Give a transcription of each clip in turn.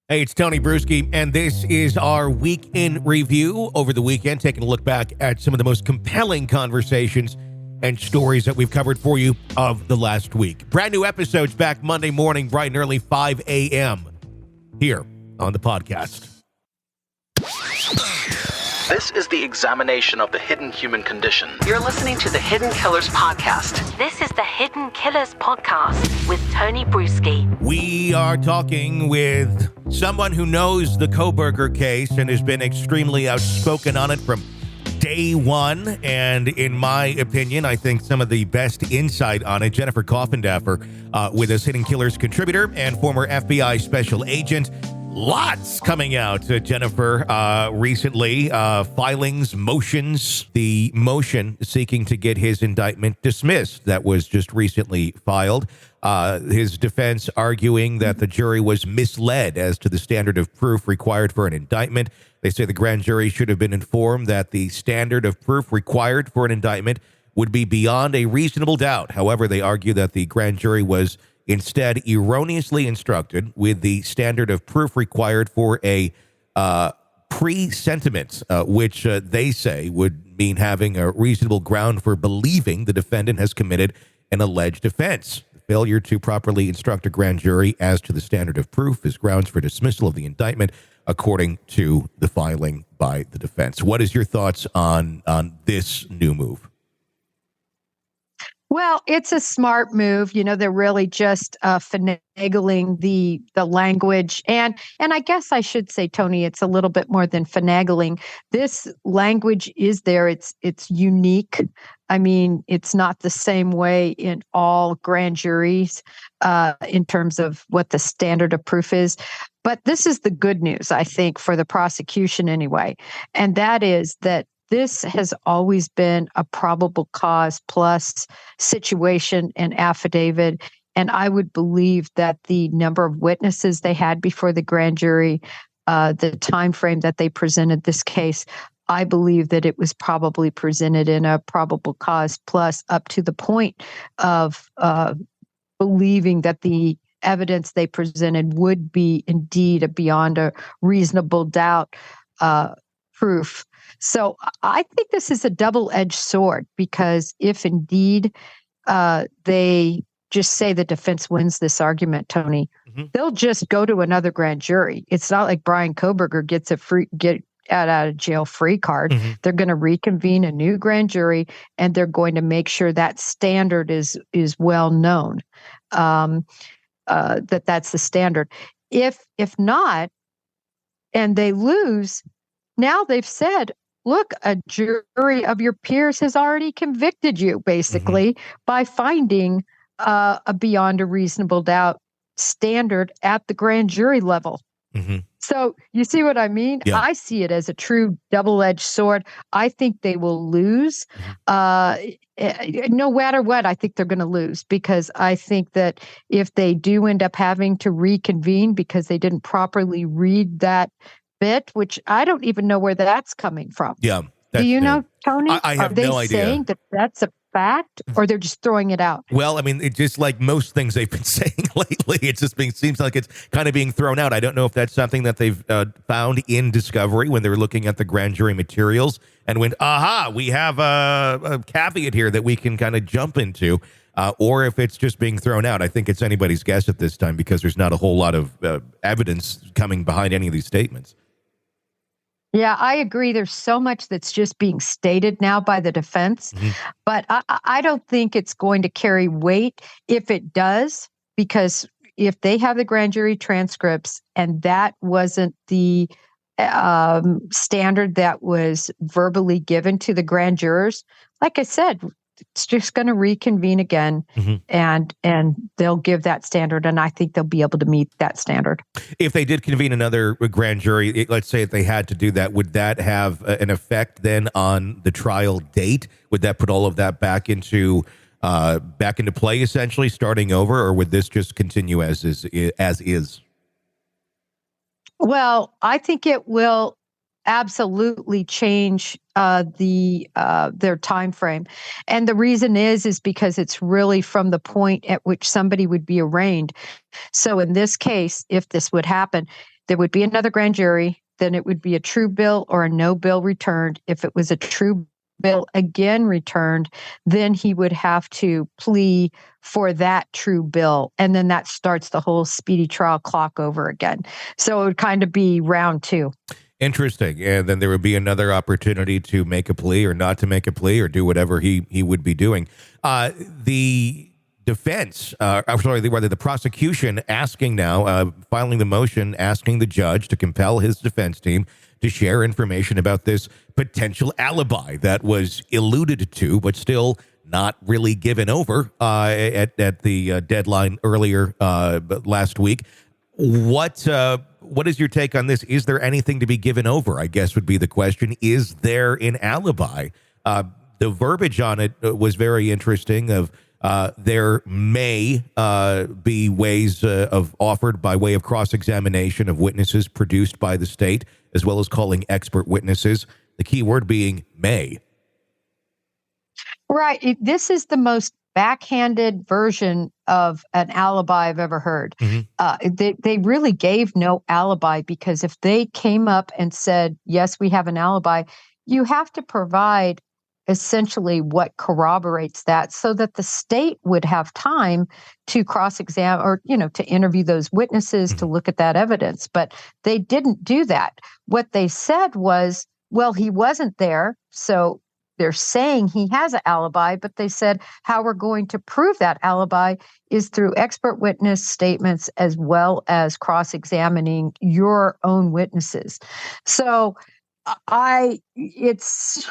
Hey, it's Tony Brueski, and this is our week in review over the weekend, taking a look back at some of the most compelling conversations and stories that we've covered for you of the last week. Brand new episodes back Monday morning, bright and early, 5 a.m. here on the podcast. This is the examination of the hidden human condition. You're listening to the Hidden Killers Podcast. This is the Hidden Killers Podcast with Tony Brueski. We are talking with someone who knows the Kohberger case and has been extremely outspoken on it from day one. And in my opinion, I think some of the best insight on it, Jennifer Coffindaffer, with us, Hidden Killers contributor and former FBI special agent. Lots coming out, Jennifer, recently. Filings, motions, the motion seeking to get his indictment dismissed that was just recently filed. His defense arguing that the jury was misled as to the standard of proof required for an indictment. They say the grand jury should have been informed that the standard of proof required for an indictment would be beyond a reasonable doubt. However, they argue that the grand jury was instead erroneously instructed with the standard of proof required for a pre-sentiment, which they say would mean having a reasonable ground for believing the defendant has committed an alleged offense. The failure to properly instruct a grand jury as to the standard of proof is grounds for dismissal of the indictment, according to the filing by the defense. What is your thoughts on this new move? Well, it's a smart move. You know, they're really just finagling the language. And I guess I should say, Tony, it's a little bit more than finagling. This language is there. It's unique. I mean, it's not the same way in all grand juries in terms of what the standard of proof is. But this is the good news, I think, for the prosecution anyway. And that is that this has always been a probable cause plus situation and affidavit. And I would believe that the number of witnesses they had before the grand jury, the time frame that they presented this case, I believe that it was probably presented in a probable cause plus up to the point of believing that the evidence they presented would be indeed a beyond a reasonable doubt proof. So I think this is a double-edged sword, because if indeed they just say the defense wins this argument, Tony, they'll just go to another grand jury. It's not like Brian Kohberger gets a get out of jail free card. They're going to reconvene a new grand jury, and they're going to make sure that standard is well known, that's the standard. If not, and they lose, now they've said, look, a jury of your peers has already convicted you, basically, by finding a beyond a reasonable doubt standard at the grand jury level. So you see what I mean? Yeah. I see it as a true double-edged sword. I think they will lose. No matter what, I think they're going to lose, because I think that if they do end up having to reconvene because they didn't properly read that bit, which I don't even know where that's coming from. Yeah. Do you know, Tony? I have no idea. Are they saying that that's a fact, or they're just throwing it out? Well, I mean, it just like most things they've been saying lately, it's just seems like it's kind of being thrown out. I don't know if that's something that they've found in discovery when they're looking at the grand jury materials and went, aha, we have a caveat here that we can kind of jump into, or if it's just being thrown out. I think it's anybody's guess at this time, because there's not a whole lot of evidence coming behind any of these statements. Yeah, I agree. There's so much that's just being stated now by the defense, but I don't think it's going to carry weight if it does, because if they have the grand jury transcripts and that wasn't the standard that was verbally given to the grand jurors, like I said, it's just going to reconvene again, and they'll give that standard, and I think they'll be able to meet that standard. If they did convene another grand jury, let's say if they had to do that, would that have an effect then on the trial date? Would that put all of that back into play, essentially starting over, or would this just continue as is? Well, I think it will absolutely change their time frame, and the reason is because it's really from the point at which somebody would be arraigned. So in this case, if this would happen, there would be another grand jury. Then it would be a true bill or a no bill returned. If it was a true bill again returned, then he would have to plea for that true bill. And then that starts the whole speedy trial clock over again. So it would kind of be round two. Interesting. And then there would be another opportunity to make a plea or not to make a plea or do whatever he would be doing. The defense, the prosecution asking now, filing the motion, asking the judge to compel his defense team to share information about this potential alibi that was alluded to, but still not really given over at the deadline earlier last week. What is your take on this? Is there anything to be given over, I guess would be the question. Is there an alibi? The verbiage on it was very interesting of there may be ways of offered by way of cross-examination of witnesses produced by the state, as well as calling expert witnesses. The key word being may. Right. This is the most backhanded version of an alibi I've ever heard. They really gave no alibi, because if they came up and said, yes, we have an alibi, you have to provide essentially what corroborates that, so that the state would have time to cross-examine or, to interview those witnesses, to look at that evidence. But they didn't do that. What they said was, well, he wasn't there, so they're saying he has an alibi, but they said how we're going to prove that alibi is through expert witness statements as well as cross-examining your own witnesses. So I think it's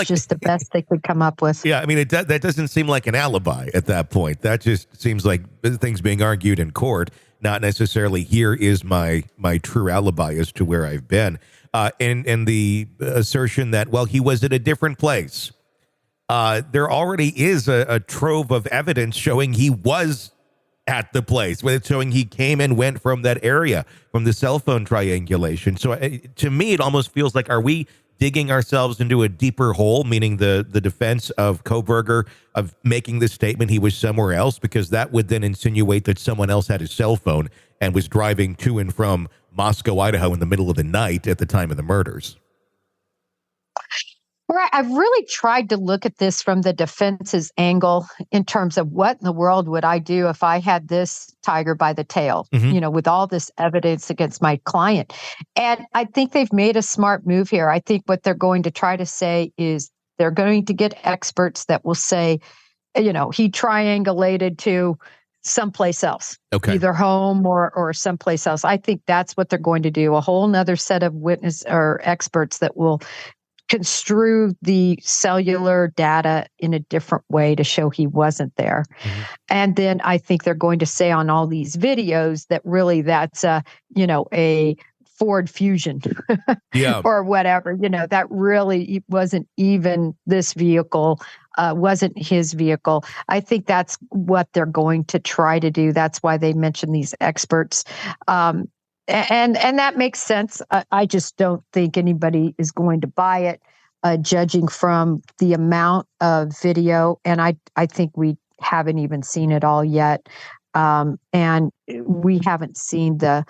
just the best they could come up with. Yeah, I mean, that doesn't seem like an alibi at that point. That just seems like things being argued in court, not necessarily here is my true alibi as to where I've been. And the assertion that, well, he was at a different place. There already is a trove of evidence showing he was at the place, showing he came and went from that area, from the cell phone triangulation. So to me, it almost feels like, are we digging ourselves into a deeper hole, meaning the defense of Kohberger of making the statement he was somewhere else, because that would then insinuate that someone else had his cell phone and was driving to and from Moscow, Idaho in the middle of the night at the time of the murders. Right. I've really tried to look at this from the defense's angle in terms of what in the world would I do if I had this tiger by the tail, with all this evidence against my client. And I think they've made a smart move here. I think what they're going to try to say is they're going to get experts that will say, he triangulated to someplace else, either home or someplace else. I think that's what they're going to do. A whole nother set of witness or experts that will construe the cellular data in a different way to show he wasn't there. And then I think they're going to say on all these videos that really that's a Ford Fusion or whatever, that really wasn't even this vehicle, wasn't his vehicle. I think that's what they're going to try to do. That's why they mention these experts. And that makes sense. I just don't think anybody is going to buy it, judging from the amount of video. And I think we haven't even seen it all yet. And we haven't seen the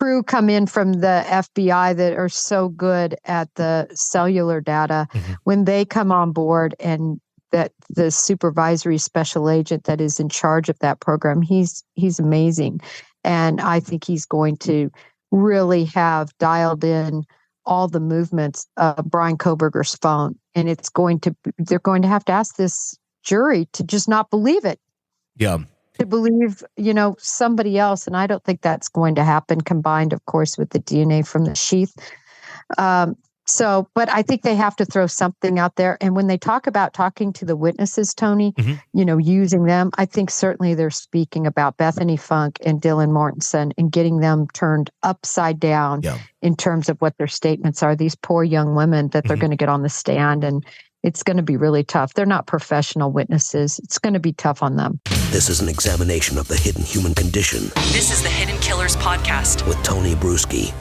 crew come in from the FBI that are so good at the cellular data. When they come on board, and that the supervisory special agent that is in charge of that program, he's amazing. And I think he's going to really have dialed in all the movements of Brian Kohberger's phone. And they're going to have to ask this jury to just not believe it. Yeah. To believe, somebody else. And I don't think that's going to happen, combined, of course, with the DNA from the sheath. But I think they have to throw something out there. And when they talk about talking to the witnesses, Tony, using them, I think certainly they're speaking about Bethany Funk and Dylan Mortensen and getting them turned upside down in terms of what their statements are. These poor young women that they're going to get on the stand, and it's going to be really tough. They're not professional witnesses. It's going to be tough on them. This is an examination of the hidden human condition. This is the Hidden Killers Podcast with Tony Brueski.